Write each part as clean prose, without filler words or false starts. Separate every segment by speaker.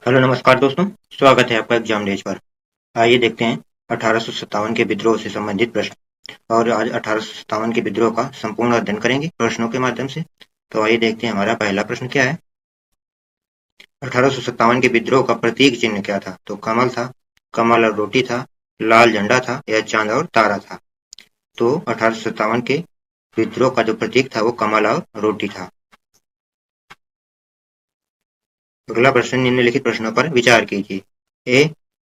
Speaker 1: Hello नमस्कार दोस्तों। स्वागत है आपका एग्जाम डेज पर। आइए देखते हैं 1857 के विद्रोह से संबंधित प्रश्न। और आज 1857 के विद्रोह का संपूर्ण अध्ययन करेंगे प्रश्नों के माध्यम से। तो आइए देखते हैं हमारा पहला प्रश्न क्या है। 1857 के विद्रोह का प्रतीक चिन्ह क्या था? तो कमल था, कमल और रोटी था, लाल झंडा था या चांद और तारा था। तो 1857 के विद्रोह का जो प्रतीक था वो कमल और रोटी था। अगला प्रश्न निम्नलिखित प्रश्नों पर विचार कीजिए। ए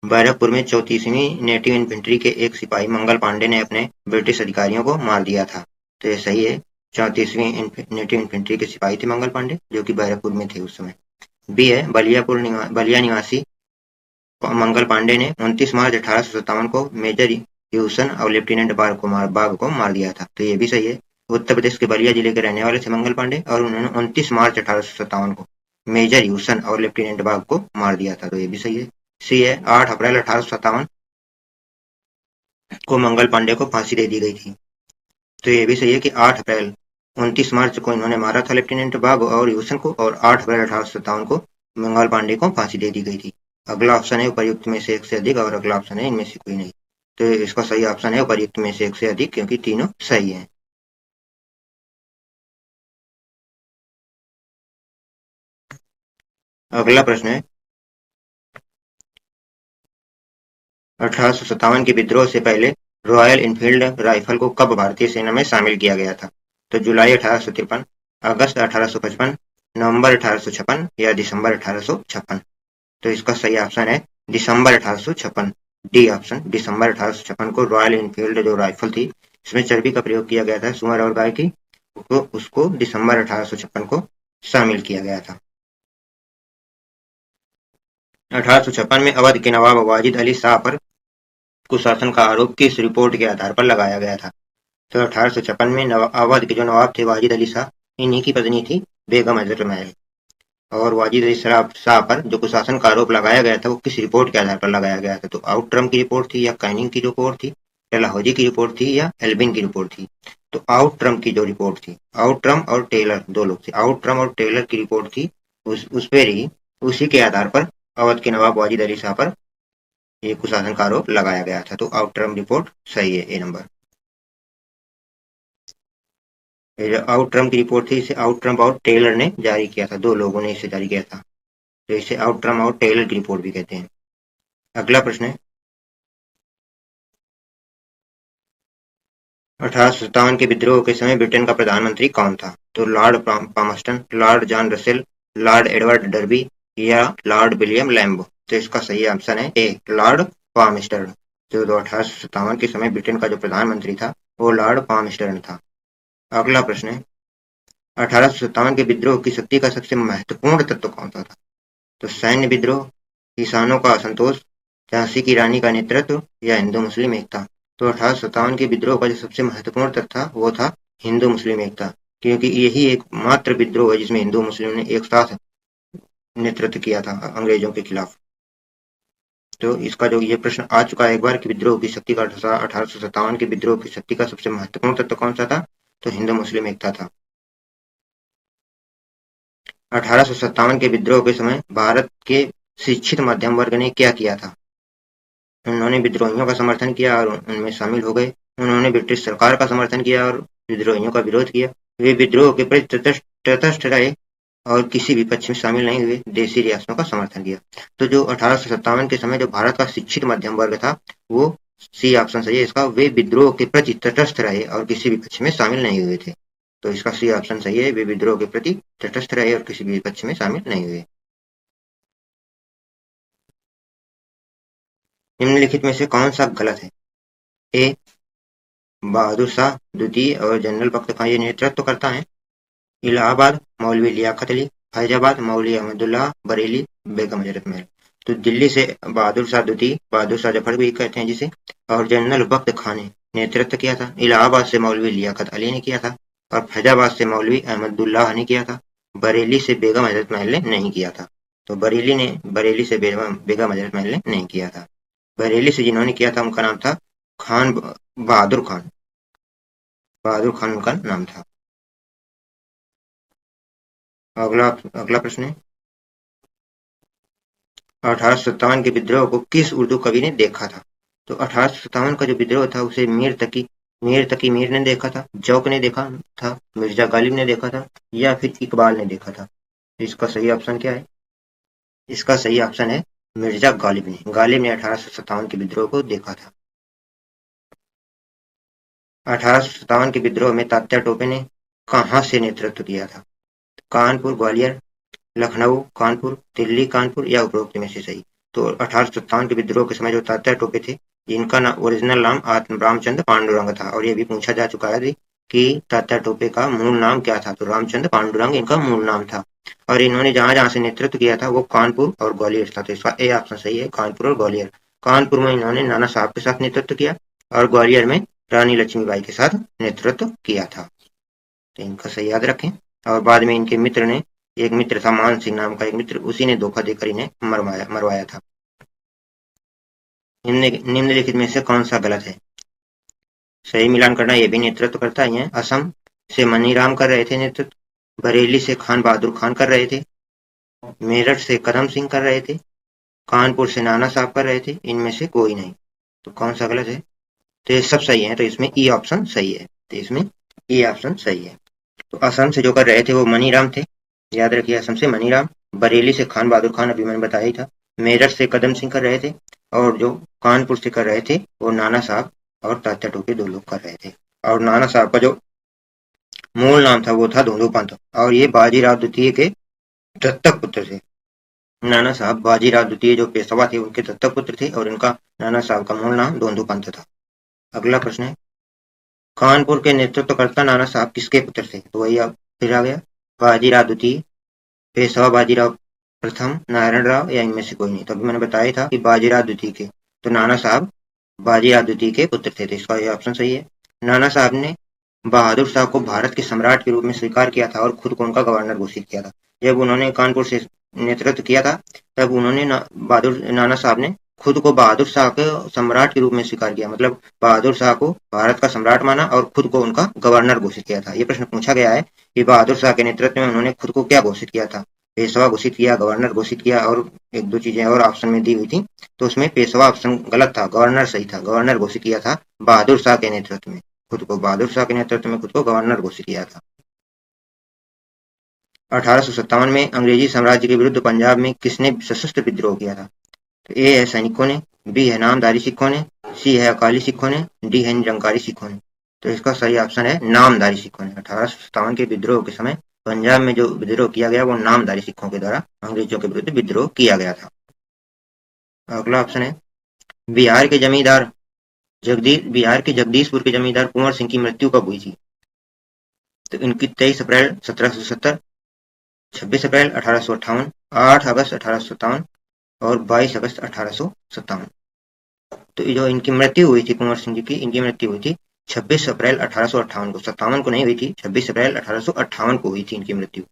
Speaker 1: बैरकपुर में 34वीं नेटिव इन्फेंट्री के एक सिपाही मंगल पांडे ने अपने ब्रिटिश अधिकारियों को मार दिया था। तो ये सही है। 34वीं नेटिव इन्फेंट्री के सिपाही थे मंगल पांडे, जो कि बैरकपुर में थे उस समय। बी है बलिया निवासी मंगल पांडे ने 29 मार्च 1857 को मेजर ह्यूसन और लेफ्टिनेंट बाग को मार दिया था। तो ये भी सही है। उत्तर प्रदेश के बलिया जिले के रहने वाले थे मंगल पांडे, और उन्होंने 29 मार्च 1857 को मेजर ह्यूसन और लेफ्टिनेंट बाग को मार दिया था। तो ये भी सही है। सी है 8 अप्रैल 1857 को मंगल पांडे को फांसी दे दी गई थी। तो ये भी सही है कि 8 अप्रैल 29 मार्च को इन्होंने मारा था लेफ्टिनेंट बाग और ह्यूसन को, और 8 अप्रैल 1857 को मंगल पांडे को फांसी दे दी गई थी। अगला ऑप्शन है उपर्युक्त में से एक से अधिक, और अगला ऑप्शन है इनमें से कोई नहीं। तो इसका सही ऑप्शन है उपर्युक्त में से एक से अधिक, क्योंकि तीनों सही है। अगला प्रश्न है 1857 के विद्रोह से पहले रॉयल इनफील्ड राइफल को कब भारतीय सेना में शामिल किया गया था? तो जुलाई 1853, अगस्त 1855, नवंबर 1856 या दिसंबर 1856। तो इसका सही ऑप्शन है दिसंबर 1856। डी ऑप्शन, दिसंबर 1856 को रॉयल इनफील्ड जो राइफल थी, इसमें चर्बी का प्रयोग किया गया था सुअर और गाय की, उसको दिसंबर 1856 को शामिल किया गया था। 1856 में अवध के नवाब वाजिद अली शाह पर कुशासन का आरोप किस रिपोर्ट के आधार पर लगाया गया था? तो 1856 में अवध के जो नवाब थे वाजिद अली शाह, इन्हीं की पत्नी थी बेगम हजरत महल। और वाजिद अली शाह पर जो कुशासन का आरोप लगाया गया था वो किस रिपोर्ट के आधार पर लगाया गया था? तो आउटरम की रिपोर्ट थी, या कैनिंग की रिपोर्ट थी, डलहौजी की रिपोर्ट थी, या एल्बिन की रिपोर्ट थी। तो आउटरम की जो रिपोर्ट थी, आउटरम और टेलर दो लोग थे, आउटरम और टेलर की रिपोर्ट थी। उस पर ही, उसी के आधार पर अवध के नवाब वाजिद अली शाह पर ये कुशासन का आरोप लगाया गया था। तो आउटरम रिपोर्ट सही है, ए नंबर। ये जो आउटरम की रिपोर्ट थी, इसे आउटरम और टेलर ने जारी किया था, दो लोगों ने इसे जारी किया था। तो इसे आउटरम और टेलर की रिपोर्ट भी कहते हैं। अगला प्रश्न है 1857 के विद्रोह के समय ब्रिटेन का प्रधानमंत्री कौन था? तो Lord Palmerston, Lord John Russell, Lord Edward derby या लॉर्ड विलियम लैम्ब। तो इसका सही आंसर है ए, लॉर्ड पामस्टर्न। जो 1857 के समय ब्रिटेन का जो प्रधानमंत्री था वो लॉर्ड पामस्टर्न था। अगला प्रश्न है 1857 के विद्रोह की शक्ति का सबसे महत्वपूर्ण तत्व कौन सा था? तो सैन्य विद्रोह, किसानों का असंतोष, झांसी की रानी का नेतृत्व या हिंदू मुस्लिम एकता। तो 1857 के विद्रोह का जो सबसे महत्वपूर्ण तत्व था वो था हिंदू मुस्लिम एकता, क्योंकि यही एक मात्र विद्रोह है जिसमें हिंदू मुस्लिम ने एक साथ नेतृत्व किया था अंग्रेजों के खिलाफ। तो इसका जो ये प्रश्न आ चुका है एक बार कि विद्रोह की शक्ति का 1857 के विद्रोह की शक्ति का सबसे महत्वपूर्ण तत्व कौन सा था? तो हिंदू मुस्लिम एकता था। 1857 के विद्रोह के समय भारत के शिक्षित मध्यम वर्ग ने क्या किया था? उन्होंने विद्रोहियों का समर्थन किया और उनमें शामिल हो गए। उन्होंने ब्रिटिश सरकार का समर्थन किया और विद्रोहियों का विरोध किया। वे विद्रोह के प्रति तटस्थ रहे और किसी भी पक्ष में शामिल नहीं हुए, देशी रियासतों का समर्थन किया। तो जो 1857 के समय जो भारत का शिक्षित मध्यम वर्ग था, वो सी ऑप्शन सही है इसका, वे विद्रोह के प्रति तटस्थ रहे और किसी भी पक्ष में शामिल नहीं हुए थे। तो इसका सी ऑप्शन सही है, वे विद्रोह के प्रति तटस्थ रहे और किसी भी पक्ष में शामिल नहीं हुए। निम्नलिखित में से कौन सा गलत है? ए, बहादुर शाह द्वितीय और जनरल बख्त खां ये नेतृत्व करता है। इलाहाबाद मौलवी लियाकत अली, फैजाबाद मौलवी अहमदुल्लाह, बरेली बेगम हजरत महल। तो दिल्ली से बहादुर शाह द्वितीय, बहादुर शाह जफर भी कहते हैं जिसे, और जनरल बख्त खां ने नेतृत्व किया था। इलाहाबाद से मौलवी लियाकत अली ने किया था, और फैजाबाद से मौलवी अहमदुल्लाह ने किया था। बरेली से बेगम हजरत महल ने नहीं किया था। तो बरेली से बेगम हजरत महल ने नहीं किया था। बरेली से जिन्होंने किया था उनका नाम था खान बहादुर खान। बहादुर खान उनका नाम था। अगला अगला प्रश्न है 1857 के विद्रोह को किस उर्दू कवि ने देखा था? तो 1857 का जो विद्रोह था उसे मीर तकी मीर ने देखा था, जौक ने देखा था, मिर्जा गालिब ने देखा था या फिर इकबाल ने देखा था। तो इसका सही ऑप्शन क्या है? इसका सही ऑप्शन है मिर्जा गालिब ने। गालिब ने 1857 के विद्रोह को देखा था। 1857 के विद्रोह में तात्या टोपे ने कहां से नेतृत्व किया था? कानपुर, ग्वालियर, लखनऊ, कानपुर, दिल्ली, कानपुर या उपरोक्त में से सही? तो 1857 के विद्रोह के समय जो तात्या टोपे थे, इनका ओरिजिनल नाम रामचंद्र पांडुरंग था और ये भी पूछा जा चुका है कि तात्या टोपे का मूल नाम क्या था? तो रामचंद्र पांडुरंग इनका मूल नाम था और इन्होंने जहां जहां से नेतृत्व किया था वो कानपुर और ग्वालियर था। तो इसका ए ऑप्शन सही है, कानपुर और ग्वालियर। कानपुर में इन्होंने नाना साहब के साथ नेतृत्व किया और ग्वालियर में रानी लक्ष्मीबाई के साथ नेतृत्व किया था। तो इनका सही याद रखें। और बाद में इनके मित्र ने, एक मित्र था मान सिंह नाम का एक मित्र, उसी ने धोखा देकर इन्हें मरवाया था। निम्नलिखित में से कौन सा गलत है? सही मिलान करना, ये भी नेतृत्व करता ही है। असम से मनीराम कर रहे थे नेतृत्व, बरेली से खान बहादुर खान कर रहे थे, मेरठ से कदम सिंह कर रहे थे, कानपुर से नाना साहब कर रहे थे, इनमें से कोई नहीं। तो कौन सा गलत है? तो ये सब सही है, तो इसमें ई ऑप्शन सही है। तो इसमें ई ऑप्शन सही है। तो असम से जो कर रहे थे वो मनीराम थे, याद रखिए, असम से मनीराम। बरेली से खान बहादुर खान, अभी मैंने बताया ही था। मेरठ से कदम सिंह कर रहे थे और जो कानपुर से कर रहे थे वो नाना साहब और तात्या टोपे, दो लोग कर रहे थे। और नाना साहब का जो मूल नाम था वो था धोंदू पंत और ये बाजीराव द्वितीय के दत्तक पुत्र थे। नाना साहब बाजीराव द्वितीय जो पेशवा थे उनके दत्तक पुत्र थे और इनका नाना साहब का मूल नाम धोंदू पंत था। अगला प्रश्न है, कानपुर के नेतृत्वकर्ता नाना साहब किसके पुत्र थे? तो वही अब फिर आ गया, बाजीराव द्वितीय, पेशवा बाजीराव प्रथम, नारायण राव या इनमें से कोई नहीं। तो अभी मैंने बताया था कि बाजीराव द्वितीय के, तो नाना साहब बाजीराव द्वितीय के पुत्र थे, तो इसका ये ऑप्शन सही है। नाना साहब ने बहादुर शाह को भारत के सम्राट के रूप में स्वीकार किया था और खुद को उनका गवर्नर घोषित किया था। जब उन्होंने कानपुर से नेतृत्व किया था तब उन्होंने नाना साहब ने खुद को बहादुर शाह के सम्राट के रूप में स्वीकार किया, मतलब बहादुर शाह को भारत का सम्राट माना और खुद को उनका गवर्नर घोषित किया था। ये प्रश्न पूछा गया है कि बहादुर शाह के नेतृत्व में उन्होंने खुद को क्या घोषित किया था? पेशवा घोषित किया, गवर्नर घोषित किया और एक दो चीजें और ऑप्शन में दी हुई थी। तो उसमें पेशवा ऑप्शन गलत था, गवर्नर सही था। गवर्नर घोषित किया था बहादुर शाह के नेतृत्व में, खुद को बहादुर शाह के नेतृत्व में खुद को गवर्नर घोषित किया था। 1857 में अंग्रेजी साम्राज्य के विरुद्ध पंजाब में किसने सशस्त्र विद्रोह किया था? तो ए है सैनिकों ने, बी है नामधारी सिखों ने, सी है अकाली सिखों ने, डी है निरंकारी सिखों ने। तो इसका सही ऑप्शन है नामधारी सिखों ने। 1857 के विद्रोह के समय पंजाब में जो विद्रोह किया गया वो नामधारी सिखों के द्वारा अंग्रेजों के विरुद्ध विद्रोह किया गया था। अगला ऑप्शन है, बिहार के जमींदार बिहार के जगदीशपुर के जमींदार कुंवर सिंह की मृत्यु कब हुई थी? तो इनकी 23 अप्रैल 1770, 26 अप्रैल 1858, 8 अगस्त 1857 और 22 अगस्त 1857। तो जो इनकी मृत्यु हुई थी कुंवर सिंह जी की, इनकी मृत्यु हुई थी 26 अप्रैल 1858 को, 57 को नहीं हुई थी, 26 अप्रैल 1858 को हुई थी इनकी मृत्यु।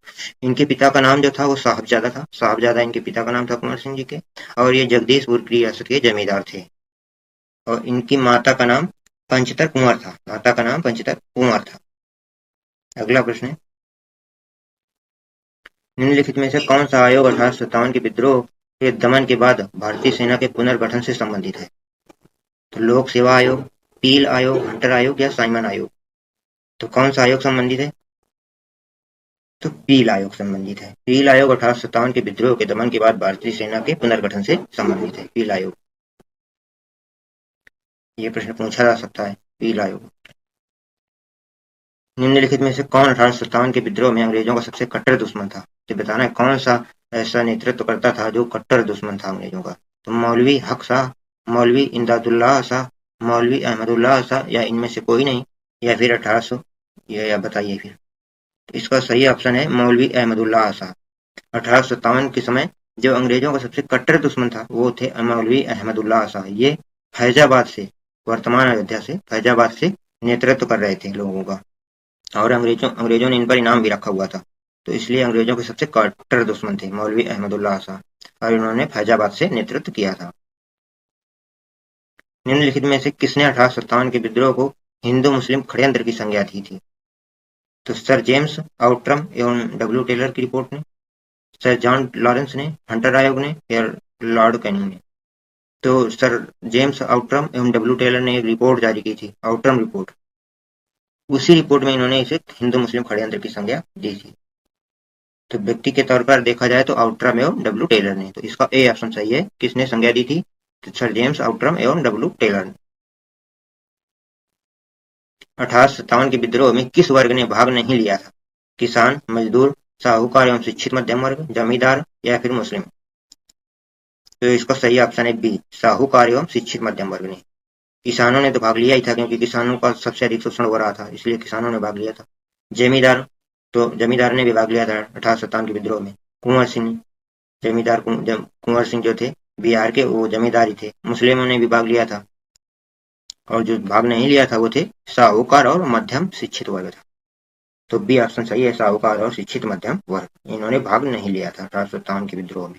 Speaker 1: इनके पिता का नाम जो था वो साहबजादा था, साहबजादा इनके पिता का नाम था कुंवर सिंह जी के, और ये जगदीशपुर की रियासत के जमींदार थे। और इनकी माता का नाम पंचतर कुंवर था, माता का नाम पंचतर कुंवर था। अगला प्रश्न है, निम्नलिखित में से कौन सा आयोग 1857 के विद्रोह के दमन के बाद भारतीय सेना के पुनर्गठन से संबंधित है? तो लोक सेवा आयोग, पील आयोग, हंटर आयोग या साइमन आयोग? तो कौन सा आयोग संबंधित है? तो पील आयोग संबंधित है। पील आयोग 1857 के विद्रोह के दमन के बाद भारतीय सेना के पुनर्गठन से संबंधित है, पील आयोग। ये प्रश्न पूछा जा सकता है, पील आयोग। निम्नलिखित में से कौन 1857 के विद्रोह में अंग्रेजों का सबसे कट्टर दुश्मन था? तो बताना है कौन सा ऐसा नेतृत्व करता था जो कट्टर दुश्मन था अंग्रेजों का। तो मौलवी हक शाह, मौलवी इमदादुल्लाह शाह, मौलवी अहमदुल्लाह शाह या इनमें से कोई नहीं, या फिर 1800, या बताइए फिर। तो इसका सही ऑप्शन है मौलवी अहमदुल्लाह शाह। 1857 के समय जो अंग्रेजों का सबसे कट्टर दुश्मन था वो थे मौलवी अहमदुल्लाह शाह। ये फैजाबाद से, वर्तमान अयोध्या से, फैजाबाद से नेतृत्व कर रहे थे लोगों का, और अंग्रेजों ने इन पर इनाम भी रखा हुआ था। तो इसलिए अंग्रेजों के सबसे कट्टर दुश्मन थे मौलवी अहमदुल्लाह शाह, और इन्होंने फैजाबाद से नेतृत्व किया था। निम्नलिखित में से किसने 1857 के विद्रोह को हिंदू मुस्लिम षड्यंत्र की संज्ञा दी थी? तो सर जेम्स आउट्रम एवं डब्ल्यू टेलर की रिपोर्ट ने, सर जॉन लॉरेंस ने, हंटर आयोग ने या लॉर्ड कैनिंग ने। तो सर जेम्स आउटरम एवं डब्ल्यू टेलर ने एक रिपोर्ट जारी की थी, आउटरम रिपोर्ट। उसी रिपोर्ट में इन्होंने इसे हिंदू मुस्लिम षड्यंत्र की संज्ञा दी थी। तो व्यक्ति के तौर पर देखा जाए तो आउटरम एवं डब्ल्यू टेलर ने, तो इसका ए ऑप्शन सही है। किसने संज्ञा दी थी? तो सर जेम्स आउटरम एवं डब्ल्यू टेलर ने। 1857 के विद्रोह में किस वर्ग ने भाग नहीं लिया था? किसान, मजदूर, साहूकार एवं शिक्षित मध्यम वर्ग, जमींदार या फिर मुस्लिम? तो इसका सही ऑप्शन है बी, साहूकार एवं शिक्षित मध्यम वर्ग ने। किसानों ने तो भाग लिया ही था, क्योंकि किसानों का सबसे अधिक शोषण हो रहा था, इसलिए किसानों ने भाग लिया था। जमींदार, तो जमींदार ने भी भाग लिया था 1857 के विद्रोह में। कुंवर सिंह, जमींदार कुंवर सिंह जो थे बिहार के, वो जमींदार ही थे। मुस्लिमों ने भी भाग लिया था, और जो भाग नहीं लिया था वो थे साहूकार और मध्यम शिक्षित वर्ग था। तो बी ऑप्शन सही है, साहूकार और शिक्षित मध्यम वर्ग, इन्होंने भाग नहीं लिया था 1857 के विद्रोह में।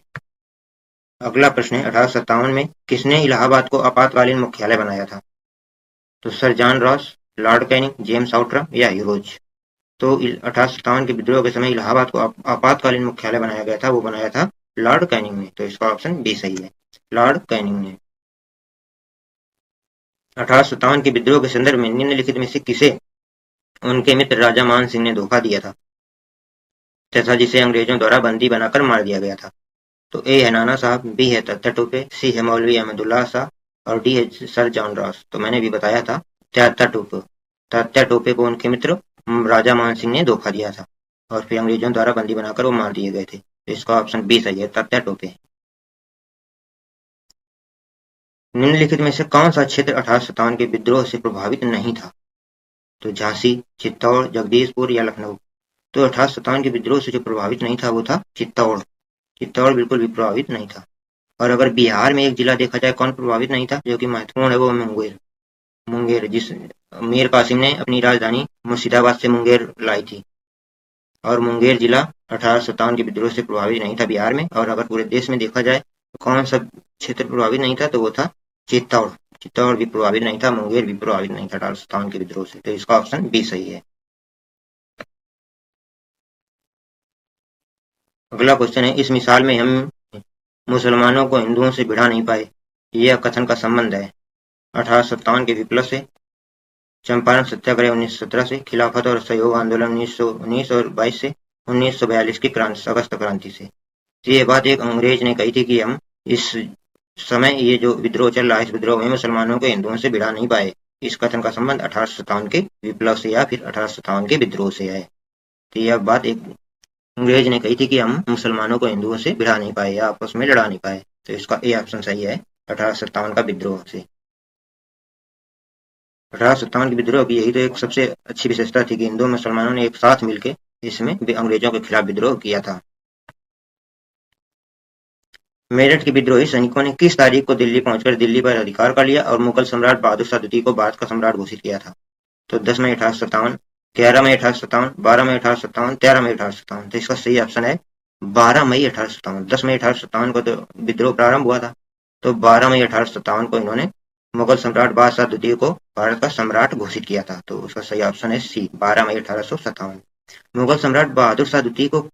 Speaker 1: अगला प्रश्न है, 1857 में किसने इलाहाबाद को आपातकालीन मुख्यालय बनाया था? तो sir John Ross, Lord Canning, James Outram या ह्यूरोज? तो 1857 के विद्रोह के समय इलाहाबाद को आपातकालीन मुख्यालय बनाया गया था, वो बनाया था लॉर्ड कैनिंग ने। तो इसका ऑप्शन बी सही है, लॉर्ड कैनिंग ने। 1857 के विद्रोह के संदर्भ में निम्नलिखित में से किसे उनके मित्र राजा मान सिंह ने धोखा दिया था तथा जिसे अंग्रेजों द्वारा बंदी बनाकर मार दिया गया था? तो ए है नाना साहब, बी है तत्या टोपे, सी है मौलवी अहमदुल्ला शाह और डी है सर जॉन रॉस। तो मैंने भी बताया था तत्या टोपे। तत्या टोपे को उनके मित्र राजा मान सिंह ने धोखा दिया था, और फिर अंग्रेजों द्वारा बंदी बनाकर वो मार दिए गए थे। तो इसका ऑप्शन बी सही है, तत्या टोपे। निम्नलिखित में से कौन सा क्षेत्र 1857 के विद्रोह से प्रभावित नहीं था? तो झांसी, चित्तौड़, जगदीशपुर या लखनऊ? तो 1857 के विद्रोह से जो प्रभावित नहीं था वो था चित्तौड़। चित्तौड़ बिल्कुल भी प्रभावित नहीं था। और अगर बिहार में एक जिला देखा जाए कौन प्रभावित नहीं था, जो कि महत्वपूर्ण है, वो मुंगेर। मुंगेर, जिस मीर कासिम ने अपनी राजधानी मुर्शिदाबाद से मुंगेर लाई थी, और मुंगेर जिला 1857 के विद्रोह से प्रभावित नहीं था बिहार में। और अगर पूरे देश में देखा जाए तो कौन सा क्षेत्र प्रभावित नहीं था, तो वो था चित्तौड़। चित्तौड़ भी प्रभावित नहीं था, मुंगेर भी प्रभावित नहीं था 1857 के विद्रोह से। तो इसका ऑप्शन बी सही है। अगला क्वेश्चन है, इस मिसाल में हम मुसलमानों को हिंदुओं से भिड़ा नहीं पाए, यह कथन का संबंध है 1857 के विप्लव से, चंपारण सत्याग्रह 1917 से, खिलाफत और सहयोग आंदोलन 1919 और 22 से, 1942 की क्रांति, अगस्त क्रांति से। तो ये बात एक अंग्रेज ने कही थी कि हम इस समय ये जो विद्रोह चल रहा है, इस विद्रोह में मुसलमानों को हिंदुओं से भिड़ा नहीं पाए। इस कथन का संबंध 1857 के विप्लव से या फिर 1857 के विद्रोह से है। तो यह बात एक अंग्रेज ने कही थी कि हम मुसलमानों को हिंदुओं से भिड़ा नहीं पाए या आपस में लड़ा नहीं पाए। तो इसका ए ऑप्शन सही है, 1857 का विद्रोह से। 1857 के विद्रोह की यही तो एक सबसे अच्छी विशेषता थी कि हिंदू मुसलमानों ने एक साथ मिलकर इसमें अंग्रेजों के खिलाफ विद्रोह किया था। मेरठ के विद्रोही सैनिकों ने किस तारीख को दिल्ली पहुंचकर दिल्ली पर अधिकार कर लिया और मुगल सम्राट बहादुर शाह द्वितीय को भारत का सम्राट घोषित किया था? तो 10 मई 1857, 11 मई 1857, 12 मई 1857, 13 मई 1857? तो इसका सही ऑप्शन है 12 मई 1857। 10 मई 1857 को तो विद्रोह प्रारंभ हुआ था, तो 12 मई 1857 को इन्होंने मुगल सम्राट बादशाह द्वितीय को भारत का सम्राट घोषित किया था। तो उसका सही ऑप्शन है सी, 12 मई 1857। मुगल सम्राट बहादुर शाह द्वितीय को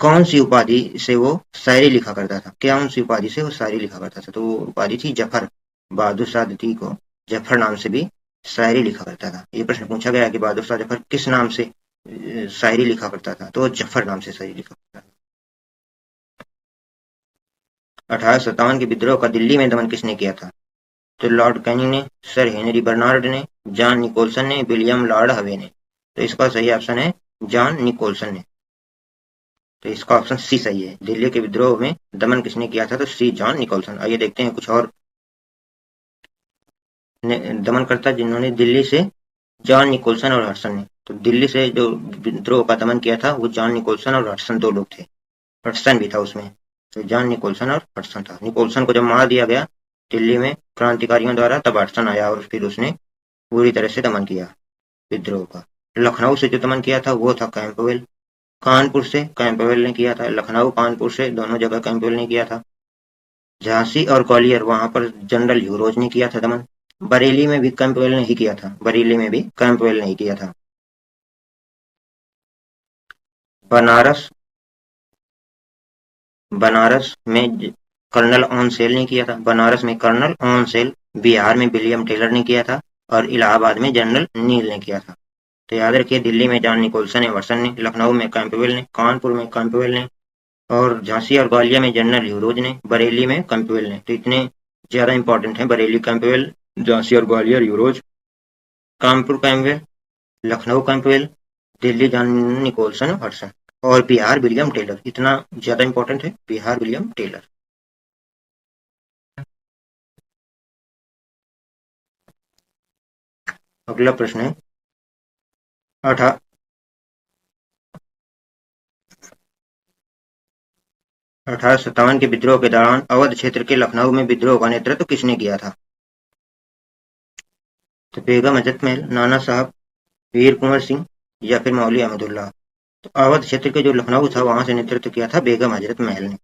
Speaker 1: कौन सी उपाधि से वो शायरी लिखा करता था? कौन सी उपाधि से वो शायरी लिखा करता था? तो वो उपाधि थी जफर। बहादुर शाह द्वितीय को जफर नाम से भी शायरी लिखा करता था। ये प्रश्न पूछा गया कि बहादुर शाह जफर किस नाम से शायरी लिखा करता था? तो जफर नाम से शायरी लिखा करता था। 1857 के विद्रोह का दिल्ली में दमन किसने किया था? तो लॉर्ड कैनिंग ने, सर हेनरी बर्नार्ड ने, जॉन निकोलसन ने, विलियम लॉर्ड हवे ने? तो इसका सही ऑप्शन है जॉन निकोलसन ने। तो इसका ऑप्शन सी सही है, दिल्ली के विद्रोह में दमन किसने किया था? तो सी, जॉन निकोलसन। आइए देखते हैं कुछ और दमनकर्ता जिन्होंने दिल्ली से, जॉन निकोलसन और हडसन ने। तो दिल्ली से जो विद्रोह का दमन किया था वो जॉन निकोलसन और हडसन दो लोग थे। हडसन भी था उसमें। तो जॉन निकोलसन और हडसन था। निकोलसन को जब मार दिया गया दिल्ली में क्रांतिकारियों द्वारा, तब हडसन आया और फिर उसने पूरी तरह से दमन किया विद्रोह का। लखनऊ से जो दमन किया था वो था कैंपवेल। कानपुर से कैंपवेल ने किया था। लखनऊ, कानपुर से दोनों जगह कैंपवेल ने किया था। झांसी और ग्वालियर, वहां पर जनरल ह्यूरोज ने किया था दमन। बरेली में भी कैंपवेल ने ही किया था। बरेली में भी कैंपवेल ने ही किया था। बनारस बनारस में कर्नल ऑनसेल ने किया था, बनारस में कर्नल ऑनसेल, बिहार में विलियम टेलर ने किया था और इलाहाबाद में जनरल नील ने किया था। तो याद रखिए, दिल्ली में जॉन निकोलसन एवर्सन ने, लखनऊ में कैंपबेल ने, कानपुर में कैंपबेल ने और झांसी और ग्वालियर में जनरल ह्यूरोज ने, बरेली में कैंपबेल ने। तो इतने ज्यादा इंपॉर्टेंट हैं बरेली कैंपबेल, झांसी और Gwalior Hugh Rose, Kanpur Campbell, Lucknow Campbell, Delhi John Nicholson Hudson और बिहार विलियम टेलर। इतना ज्यादा इंपॉर्टेंट है बिहार विलियम टेलर। अगला प्रश्न है 1857 के विद्रोह के दौरान अवध क्षेत्र के लखनऊ में विद्रोह का नेतृत्व किसने किया था? तो बेगम हजरत महल, नाना साहब, वीर कुंवर सिंह या फिर मौलवी अहमदुल्ला। तो अवध क्षेत्र के जो लखनऊ था वहां से नेतृत्व किया था बेगम हजरत महल ने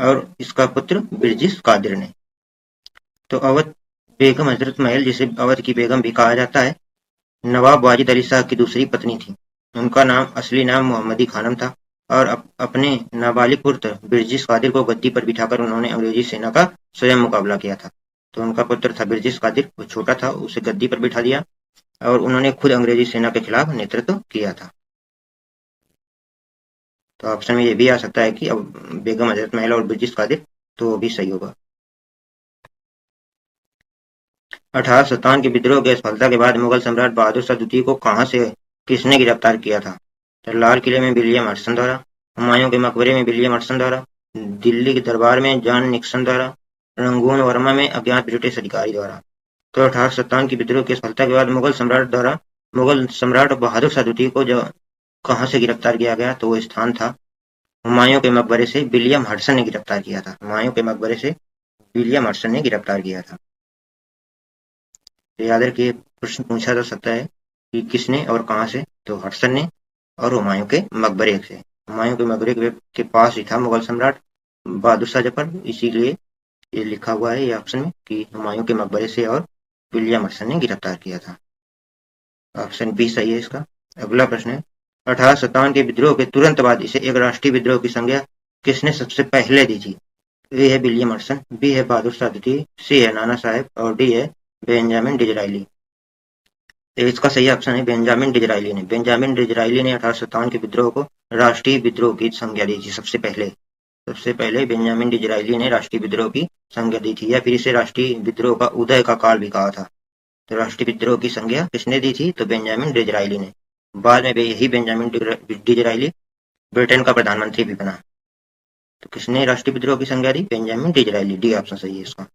Speaker 1: और इसका पुत्र बिरजिस कादिर ने। तो अवध बेगम हजरत महल, जिसे अवध की बेगम भी कहा जाता है, नवाब वाजिद अली शाह की दूसरी पत्नी थी। उनका असली नाम मोहम्मदी खानम था और अपने नाबालिग पुत्र बिरजिस कादिर को गद्दी पर बिठाकर उन्होंने अंग्रेजी सेना का स्वयं मुकाबला किया था। तो उनका पुत्र था बिरजिस कादिर, वो छोटा था, उसे गद्दी पर बिठा दिया और उन्होंने खुद अंग्रेजी सेना के खिलाफ नेतृत्व किया था। तो ऑप्शन में ये भी आ सकता है कि अब बेगम हजरत महल और बिरजिस कादिर, तो वो भी सही होगा। 1857 के विद्रोह की असफलता के बाद मुगल सम्राट बहादुर शाह द्वितीय को कहां से किसने गिरफ्तार किया था? तो लाल किले में विलियम हडसन द्वारा, हुमायूं के मकबरे में विलियम हडसन द्वारा, दिल्ली के दरबार में जॉन निक्सन द्वारा, रंगून वर्मा में अज्ञात ब्रिटिश अधिकारी द्वारा। तो 1857 की विद्रोह की सफलता के बाद मुगल सम्राट बहादुर शाह द्वितीय को जो कहां से गिरफ्तार किया गया, तो वो स्थान था हुमायूं के मकबरे से विलियम हडसन ने गिरफ्तार किया था। हुमायूं के मकबरे से विलियम हडसन ने गिरफ्तार किया था। तो याद रखिए, प्रश्न पूछा जा सकता है कि किसने और कहां से, तो हडसन ने और हुमायूं के मकबरे से। हुमायूं के मकबरे के पास ही था मुगल सम्राट बहादुर शाह जफर, इसीलिए ये लिखा हुआ है ये ऑप्शन में कि हुमायूं के मकबरे से और विलियम हडसन ने गिरफ्तार किया था। ऑप्शन बी सही है इसका। अगला प्रश्न है 1857 के विद्रोह के तुरंत बाद इसे एक राष्ट्रीय विद्रोह की संज्ञा किसने सबसे पहले दी थी? ए है विलियम हडसन, बी है बहादुर शाह द्वितीय, सी है नाना साहेब और डी है बेंजामिन डिजरायली। इसका सही ऑप्शन है बेंजामिन डिजरायली ने। बेंजामिन डिजरायली ने 1857 के विद्रोह को राष्ट्रीय विद्रोह की संज्ञा दी थी सबसे पहले बेंजामिन डिजरायली ने राष्ट्रीय विद्रोह की संज्ञा दी थी, या फिर इसे राष्ट्रीय विद्रोह का उदय का काल भी कहा था। तो राष्ट्रीय विद्रोह की संज्ञा किसने दी थी? तो बेंजामिन डिजरायली ने। बाद में यही बेंजामिन डिजरायली ब्रिटेन का प्रधानमंत्री भी बना। तो किसने राष्ट्रीय विद्रोह की संज्ञा दी? Benjamin Disraeli. डी ऑप्शन सही है इसका।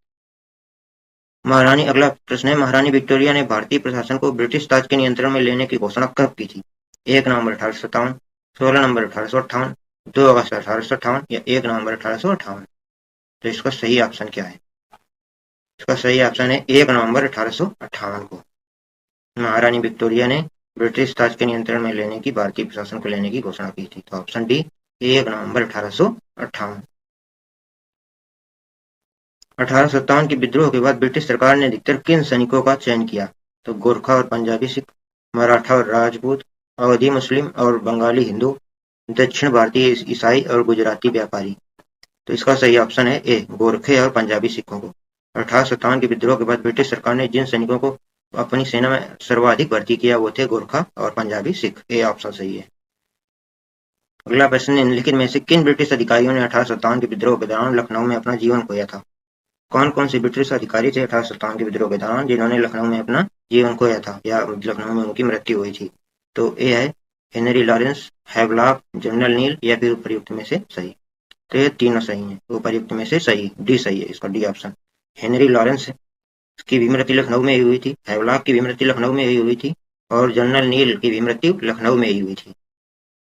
Speaker 1: अगला प्रश्न है महारानी विक्टोरिया ने भारतीय प्रशासन को ब्रिटिश ताज के नियंत्रण में लेने की घोषणा कब की थी? 1 नवंबर 1857, 16 नवंबर 1858, 2 अगस्त 1858 या 1 नवंबर 1858। तो इसका सही ऑप्शन क्या है? इसका सही ऑप्शन है 1 नवंबर 1858 को महारानी विक्टोरिया ने ब्रिटिश ताज के नियंत्रण में लेने की, भारतीय प्रशासन को लेने की घोषणा की थी। तो ऑप्शन डी 1 नवंबर 1858। 1857 के विद्रोह के बाद ब्रिटिश सरकार ने अधिकतर किन सैनिकों का चयन किया? तो गोरखा और पंजाबी सिख, मराठा और राजपूत, अवधी मुस्लिम और बंगाली हिंदू, दक्षिण भारतीय ईसाई और गुजराती व्यापारी। तो इसका सही ऑप्शन है ए, गोरखे और पंजाबी सिखों को। 1857 के विद्रोह के बाद ब्रिटिश सरकार ने जिन सैनिकों को अपनी सेना में सर्वाधिक भर्ती किया वो थे गोरखा और पंजाबी सिख। ए ऑप्शन सही है। अगला प्रश्न, निम्नलिखित में से किन ब्रिटिश अधिकारियों ने 1857 के विद्रोह के दौरान लखनऊ में अपना जीवन खोया था? कौन कौन से ब्रिटिश अधिकारी थे 1857 के विद्रोह के दौरान जिन्होंने लखनऊ में अपना जीवन खोया था या लखनऊ में उनकी मृत्यु हुई थी? तो ए है हेनरी लॉरेंस, हैवलॉक, जनरल नील या फिर उपर्युक्त में से सही। तो ये तीनों सही है, उपर्युक्त में से सही डी सही है इसका, डी ऑप्शन। हेनरी लॉरेंस की भी मृत्यु लखनऊ में ही हुई थी, हैवलॉक की भी मृत्यु लखनऊ में ही हुई थी और जनरल नील की भी मृत्यु लखनऊ में ही हुई थी।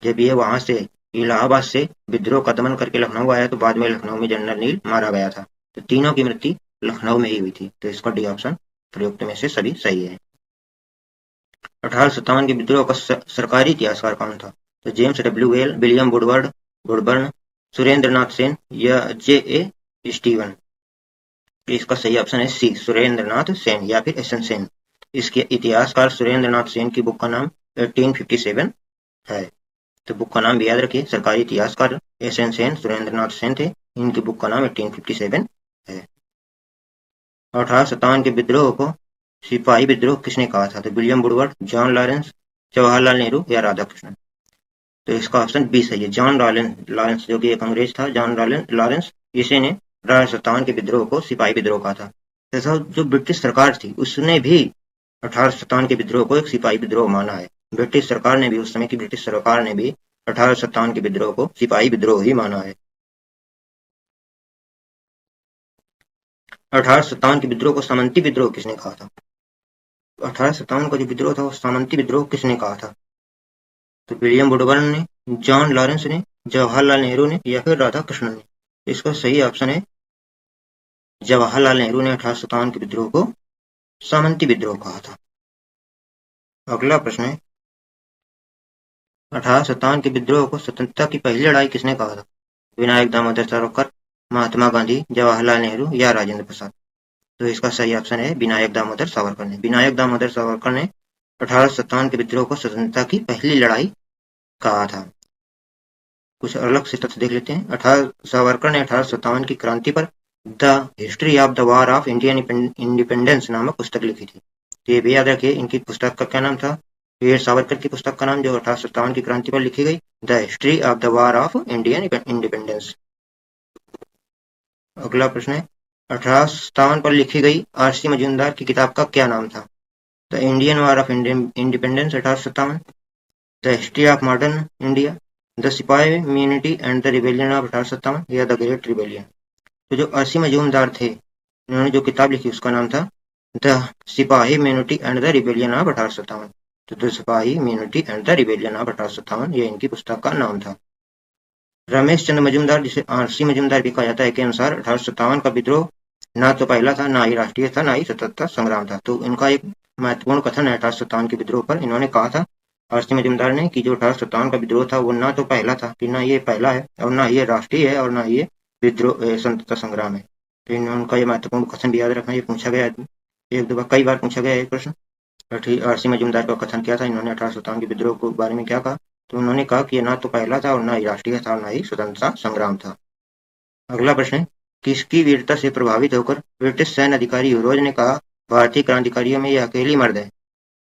Speaker 1: जब ये वहां से इलाहाबाद से विद्रोह का दमन करके लखनऊ आया तो बाद में लखनऊ में जनरल नील मारा गया था। तो तीनों की मृत्यु लखनऊ में ही हुई थी। तो इसका डी ऑप्शन प्रयुक्त में से सभी सही है। 1857 के विद्रोह का सरकारी इतिहासकार कौन था? तो जेम्स डब्ल्यू वेल, विलियम वुडबर्न, सुरेंद्र नाथ सेन या जे ए स्टीवन। इसका सही ऑप्शन है सी, सुरेंद्र नाथ सेन या फिर एस एन सेन। इसके इतिहासकार सुरेंद्र नाथ सेन की बुक का नाम 1857 है। तो बुक का नाम भी याद रखिए, सरकारी इतिहासकार एस.एन. सेन, सुरेंद्रनाथ सेन थे। इनकी बुक का नाम 1857 है। 1857 के विद्रोह को सिपाही विद्रोह किसने कहा था? तो William Woodward, John Lawrence, Jawaharlal Nehru या राधाकृष्णन। तो इसका ऑप्शन बी सही है, जॉन लॉरेंस जो कि एक अंग्रेज था, जॉन लॉरेंस, इसी ने 1857 के विद्रोह को सिपाही विद्रोह कहा था। तथा जो ब्रिटिश सरकार थी उसने भी 1857 के विद्रोह को एक सिपाही विद्रोह माना है। ब्रिटिश सरकार ने भी, उस समय की ब्रिटिश सरकार ने भी 1857 के विद्रोह को सिपाही विद्रोह ही माना है। 1857 के विद्रोह को सामंती विद्रोह किसने कहा था? 1857 का जो विद्रोह था वो सामंती विद्रोह किसने कहा था? तो विलियम वुडबर्न ने, जॉन लॉरेंस ने, जवाहरलाल नेहरू ने या फिर राधा कृष्णन ने। इसका सही ऑप्शन है जवाहरलाल नेहरू ने 1857 के विद्रोह को सामंती विद्रोह कहा था। अगला प्रश्न है, 1857 के विद्रोह को स्वतंत्रता की पहली लड़ाई किसने कहा था? विनायक दामोदर सावरकर, महात्मा गांधी, जवाहरलाल नेहरू या राजेंद्र प्रसाद। तो इसका सही ऑप्शन है विनायक दामोदर सावरकर ने। विनायक दामोदर सावरकर ने 1857 के विद्रोह को स्वतंत्रता की पहली लड़ाई कहा था। कुछ अलग से तथ्य देख लेते हैं। सावरकर ने 1857 की क्रांति पर the history of the war of Indian independence नामक पुस्तक लिखी थी। तो ये भी याद रखिए, इनकी पुस्तक का क्या नाम था? वीर सावरकर की पुस्तक का नाम जो 1857 की क्रांति पर लिखी गई, the history of the war of Indian independence. अगला प्रश्न है, 1857 पर लिखी गई आर.सी. मजूमदार की किताब का क्या नाम था? The Indian war of independence 1857, the history of modern India, the sipahi mutiny and the rebellion of 1857 या द ग्रेट रिबेलियन। तो जो आर.सी. मजूमदार थे, उन्होंने जो किताब लिखी उसका नाम था the sipahi mutiny and the rebellion of 1857। तो the sipahi mutiny and the rebellion of 1857 ये इनकी पुस्तक का नाम था। रमेश चंद्र मजूमदार, जिसे आर.सी. मजूमदार भी कहा जाता है, के अनुसार 1857 का विद्रोह ना तो पहला था, ना ही राष्ट्रीय था, ना ही स्वतंत्रता संग्राम था। तो इनका एक महत्वपूर्ण कथन है 1857 के विद्रोह पर। इन्होंने कहा था आर.सी. मजूमदार ने कि जो 1857 का विद्रोह था वो ना तो पहला था, कि ना ये पहला है, और ना ये राष्ट्रीय है, और ना ये विद्रोह स्वतंत्रता संग्राम है। तो उनका ये महत्वपूर्ण कथन भी याद रखना। ये पूछा गया एक दो बार, कई बार पूछा गया है प्रश्न। आर.सी. मजूमदार का कथन क्या था? इन्होंने 1857 के विद्रोह के बारे में क्या कहा? तो उन्होंने कहा कि ये ना तो पहला था, और ना ही राष्ट्रीय था, और ना ही स्वतंत्रता संग्राम था। अगला प्रश्न है, किसकी वीरता से प्रभावित होकर ब्रिटिश सैन्य अधिकारी यूरोज ने कहा भारतीय क्रांतिकारियों में ये अकेली मर्द है?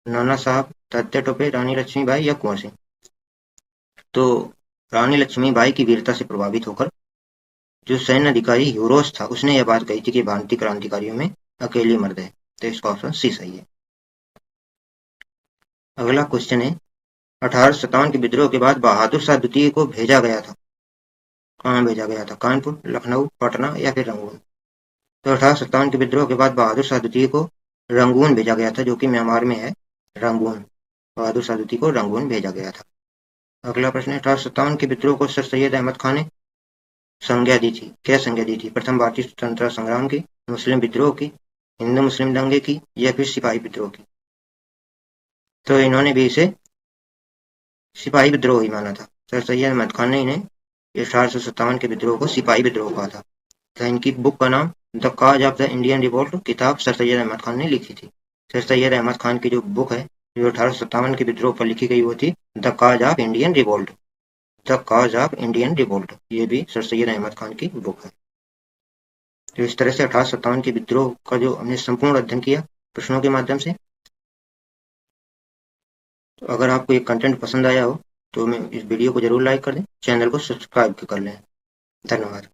Speaker 1: नाना साहब, तात्या टोपे, रानी लक्ष्मीबाई या कुंवर सिंह। तो रानी लक्ष्मीबाई की वीरता से प्रभावित होकर जो सैन्य अधिकारी यूरोज था उसने यह बात कही थी कि भारतीय क्रांतिकारियों में अकेली मर्द है। तो इसका ऑप्शन सी सही है। अगला क्वेश्चन है, 1857 के विद्रोह के बाद बहादुर शाह द्वितीय को भेजा गया था, कहाँ भेजा गया था? कानपुर, लखनऊ, पटना या फिर रंगून। तो 1857 के विद्रोह के बाद बहादुर शाह द्वितीय को रंगून भेजा गया था, जो कि म्यांमार में है, रंगून। बहादुर शाह द्वितीय को रंगून भेजा गया था। अगला प्रश्न है, 1857 के विद्रोह को सर सैयद अहमद खान ने संज्ञा दी थी, क्या संज्ञा दी थी? प्रथम भारतीय स्वतंत्रता संग्राम की, मुस्लिम विद्रोह की, हिंदू मुस्लिम दंगे की या फिर सिपाही विद्रोह की। तो इन्होंने भी इसे सिपाही विद्रोह ही माना था। सर सैयद अहमद खान ने इन्हें 1857 के विद्रोह को सिपाही विद्रोह कहा था। तो इनकी बुक का नाम the cause of the Indian revolt किताब सर सैयद अहमद खान ने लिखी थी। सर सैयद अहमद खान की जो बुक है जो 1857 के विद्रोह पर लिखी गई वो थी the cause of Indian revolt. The cause of Indian revolt ये भी सर सैयद अहमद खान की बुक है। तो इस तरह से 1857 के विद्रोह का जो हमने संपूर्ण अध्ययन किया प्रश्नों के माध्यम से। तो अगर आपको ये कंटेंट पसंद आया हो तो मैं इस वीडियो को जरूर लाइक कर दें, चैनल को सब्सक्राइब कर लें। धन्यवाद।